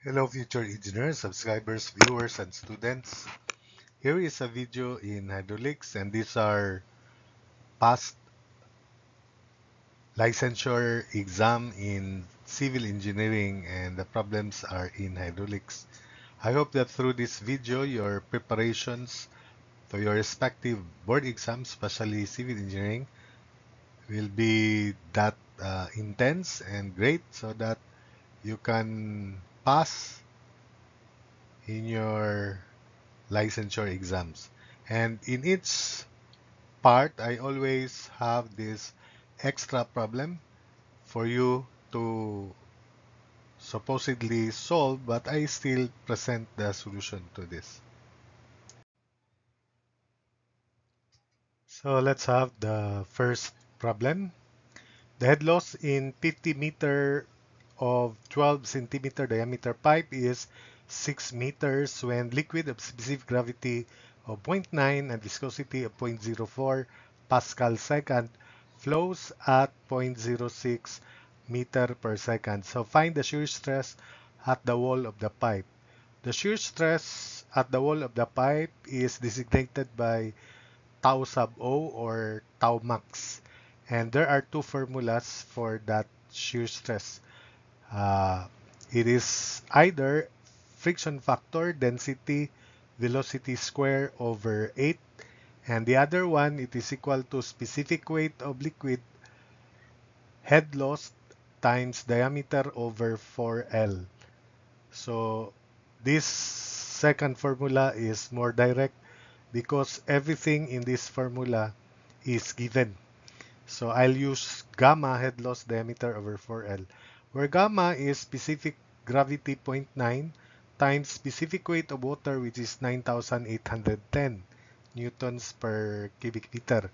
Hello future engineers, subscribers, viewers, and students. Here is a video in hydraulics, and these are past licensure exam in civil engineering, and the problems are in hydraulics. I hope that through this video your preparations for your respective board exams, especially civil engineering, will be that intense and great so that you can pass in your licensure exams. And in each part, I always have this extra problem for you to supposedly solve, but I still present the solution to this. So let's have the first problem. The head loss in 50 meter of 12 centimeter diameter pipe is 6 meters when liquid of specific gravity of zero point 0.9 and viscosity of 0.04 Pascal second flows at 0.06 meter per second. So find the shear stress at the wall of the pipe. The shear stress at the wall of the pipe is designated by tau sub O or tau max. And there are two formulas for that shear stress. Uh, it is either friction factor density velocity square over 8, and the other one it is equal to specific weight of liquid head loss times diameter over 4L. So this second formula is more direct because everything in this formula is given. So I'll use gamma head loss diameter over 4L, where gamma is specific gravity zero point 0.9 times specific weight of water, which is 9,810 newtons per cubic meter.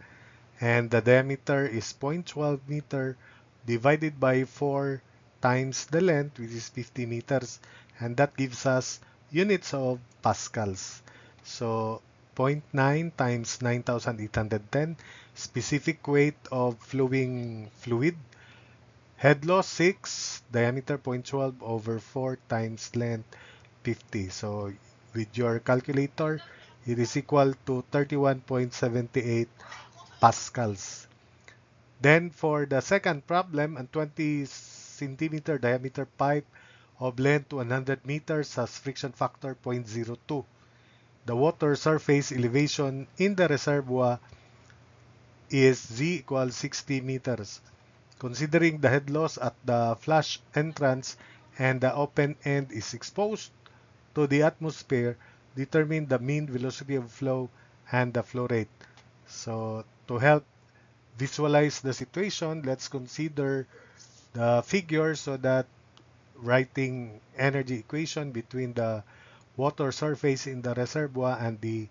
And the diameter is 0.12 meter divided by 4 times the length, which is 50 meters. And that gives us units of pascals. So zero point 0.9 times 9,810, specific weight of flowing fluid, head loss 6, diameter 0.12 over 4 times length 50. So with your calculator, it is equal to 31.78 pascals. Then for the second problem, a 20 centimeter diameter pipe of length 100 meters has friction factor 0.02. The water surface elevation in the reservoir is Z equals 60 meters. Considering the head loss at the flash entrance and the open end is exposed to the atmosphere, determine the mean velocity of flow and the flow rate. So to help visualize the situation, let's consider the figure so that writing energy equation between the water surface in the reservoir and the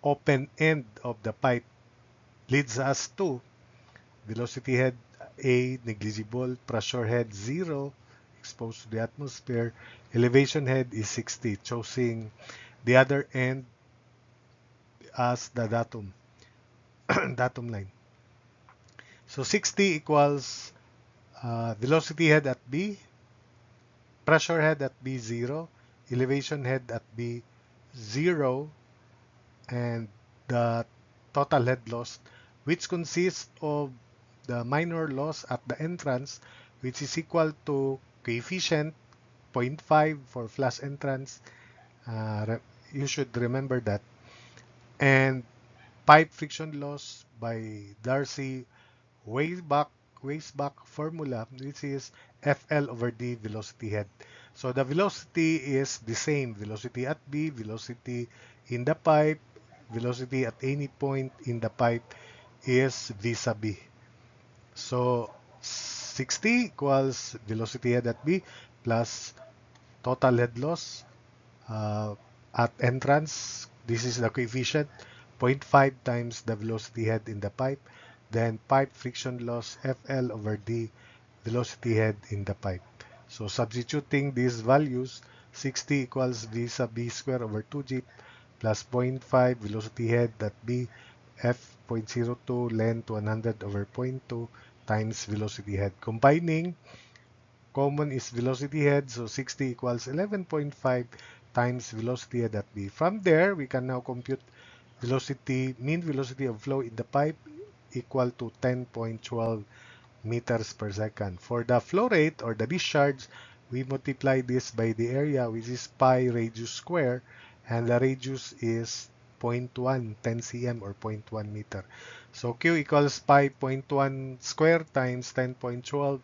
open end of the pipe leads us to velocity head A negligible, pressure head 0, exposed to the atmosphere, elevation head is 60, choosing the other end as the datum, datum line. So 60 equals velocity head at B, pressure head at B 0, elevation head at B 0, and the total head loss, which consists of the minor loss at the entrance, which is equal to coefficient zero point 0.5 for flash entrance. You should remember that. And pipe friction loss by Darcy Weisbach, Weisbach formula, which is FL over D velocity head. So the velocity is the same. Velocity at B, velocity in the pipe, velocity at any point in the pipe is vis-a-vis. So 60 equals velocity head at B plus total head loss at entrance. This is the coefficient, zero point 0.5 times the velocity head in the pipe. Then pipe friction loss FL over D velocity head in the pipe. So substituting these values, 60 equals V sub B square over 2G plus zero point 0.5 velocity head at B F 0.02 length 100 over zero point 0.2 times velocity head. Combining Common is velocity head, so 60 equals 11.5 times velocity head at B. From there, we can now compute mean velocity of flow in the pipe equal to 10.12 meters per second. For the flow rate or the discharge, we multiply this by the area, which is pi radius square, and the radius is 0.1, 10 cm or 0.1 meter. So Q equals pi 0.1 square times 10.12.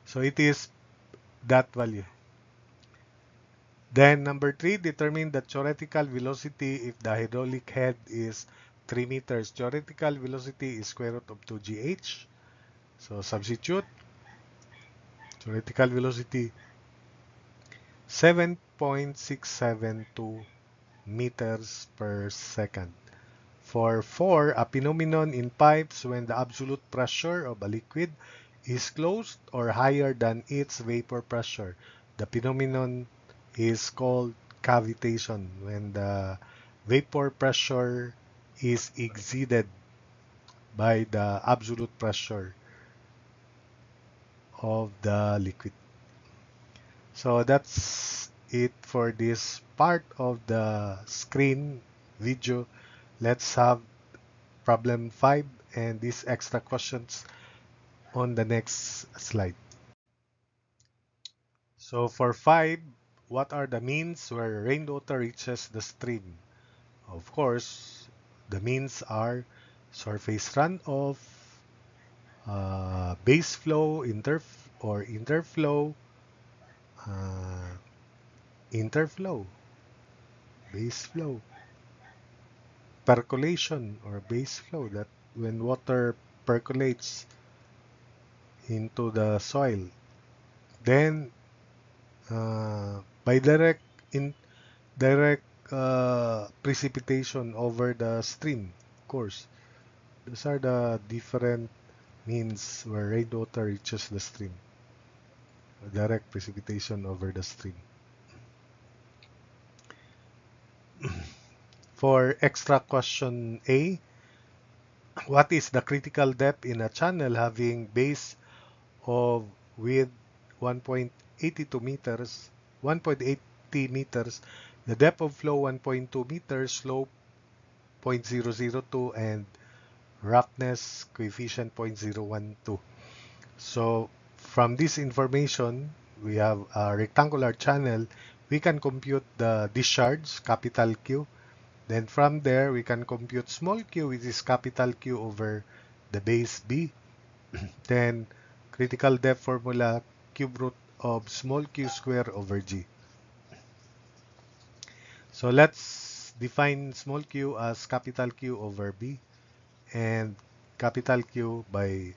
So it is that value. Then number 3, determine the theoretical velocity if the hydraulic head is 3 meters. Theoretical velocity is square root of 2gh. So substitute. Theoretical velocity 7.672 meters per second. For 4, a phenomenon in pipes when the absolute pressure of a liquid is close or higher than its vapor pressure. The phenomenon is called cavitation when the vapor pressure is exceeded by the absolute pressure of the liquid. So that's it for this part of the screen video. Let's have problem 5 and these extra questions on the next slide. So for 5, what are the means where rainwater reaches the stream? Of course, the means are surface runoff, base flow, interflow, uh, interflow, base flow, percolation or base flow, that when water percolates into the soil. Then by direct precipitation over the stream, of course. Those are the different means where rainwater reaches the stream. Direct precipitation over the stream. For extra question A, what is the critical depth in a channel having base of width 1.82 meters, 1.80 meters, the depth of flow 1.2 meters, slope 0.002, and roughness coefficient 0.012. So from this information, we have a rectangular channel. We can compute the discharge, capital Q. Then from there, we can compute small q, which is capital Q over the base B. Then critical depth formula, cube root of small q square over G. So let's define small q as capital Q over B and capital Q by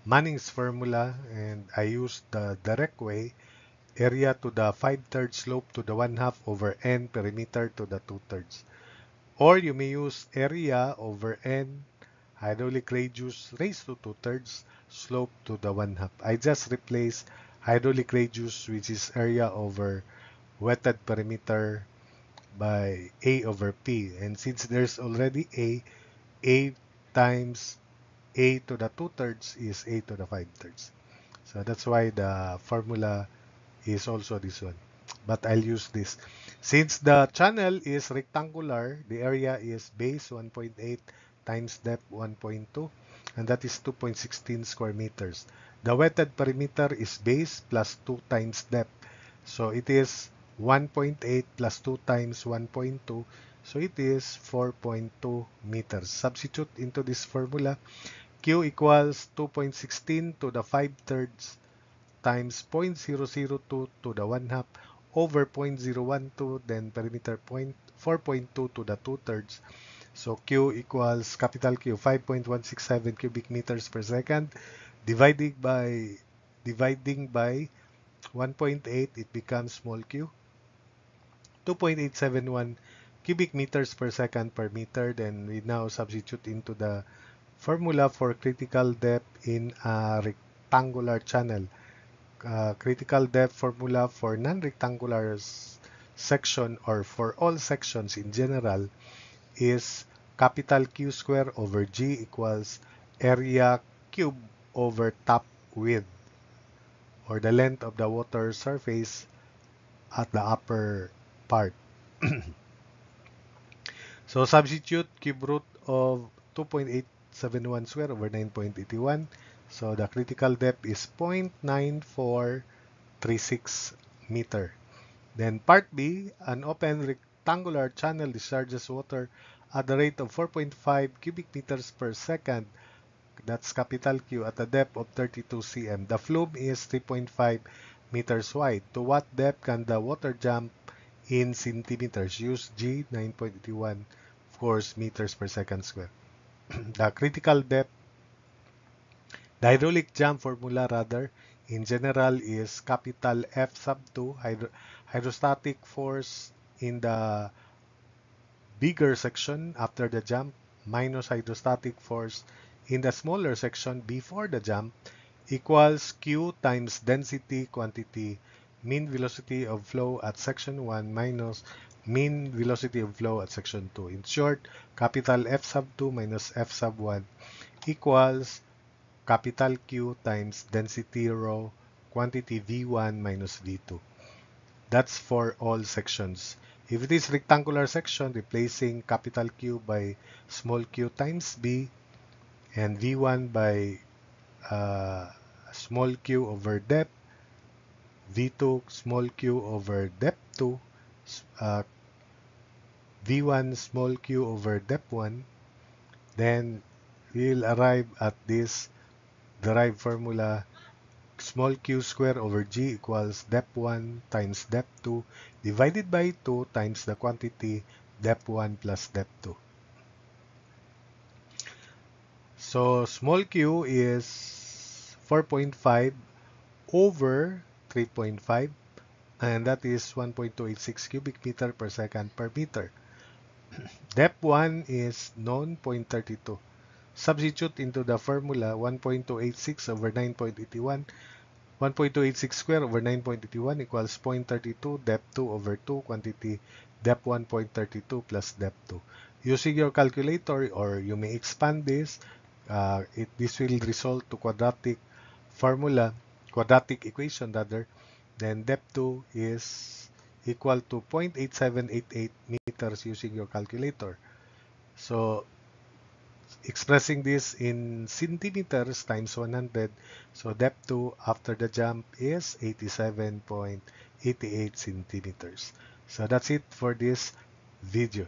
Manning's formula, and I use the direct way, area to the 5/3 slope to the 1/2 over n perimeter to the 2/3. Or you may use area over n hydraulic radius raised to 2/3 slope to the 1/2. I just replace hydraulic radius, which is area over wetted perimeter, by A over P. And since there's already A times A to the 2/3 is A to the 5/3. So that's why the formula is also this one. But I'll use this. Since the channel is rectangular, the area is base 1.8 times depth 1.2, and that is 2.16 square meters. The wetted perimeter is base plus 2 times depth. So it is 1.8 plus 2 times 1.2. So it is 4.2 meters. Substitute into this formula. Q equals 2.16 to the 5/3 times 0.002 to the 1/2 over 0.012, then perimeter 4.2 to the 2/3. So Q equals capital Q 5.167 cubic meters per second. Dividing by 1.8, it becomes small q 2.871 cubic meters per second per meter. Then we now substitute into the formula for critical depth in a rectangular channel. Critical depth formula for non-rectangular section, or for all sections in general, is capital Q square over G equals area cube over top width. or the length of the water surface at the upper part. So substitute cube root of 2.871 square over 9.81. So the critical depth is 0.9436 meter. Then part B, an open rectangular channel discharges water at the rate of 4.5 cubic meters per second. That's capital Q at a depth of 32 cm. The flume is 3.5 meters wide. To what depth can the water jump in centimeters? Use G 9.81, of course, meters per second square. The critical depth, the hydraulic jump formula rather, in general is capital F sub 2, hydrostatic force in the bigger section after the jump minus hydrostatic force in the smaller section before the jump equals Q times density quantity mean velocity of flow at section 1 minus mean velocity of flow at section 2. In short, capital F sub 2 minus F sub 1 equals capital Q times density rho quantity V1 minus V2. That's for all sections. If it is rectangular section, replacing capital Q by small q times B and V1 by small q over depth, V2 small q over depth 2, V1 small q over depth 1, then we'll arrive at this derived formula small q square over g equals depth 1 times depth 2 divided by 2 times the quantity depth 1 plus depth 2. So small q is 4.5 over 3.5 and that is 1.286 cubic meter per second per meter. Depth 1 is known 0.32. Substitute into the formula 1.286 over 9.81. 1.286 square over 9.81 equals 0.32 depth 2 over 2 quantity depth 1.32 plus depth 2. Using your calculator, or you may expand this, this will result to quadratic equation rather. Then depth 2 is equal to 0.8788 meters using your calculator. So expressing this in centimeters times 100, so depth 2 after the jump is 87.88 centimeters. So that's it for this video.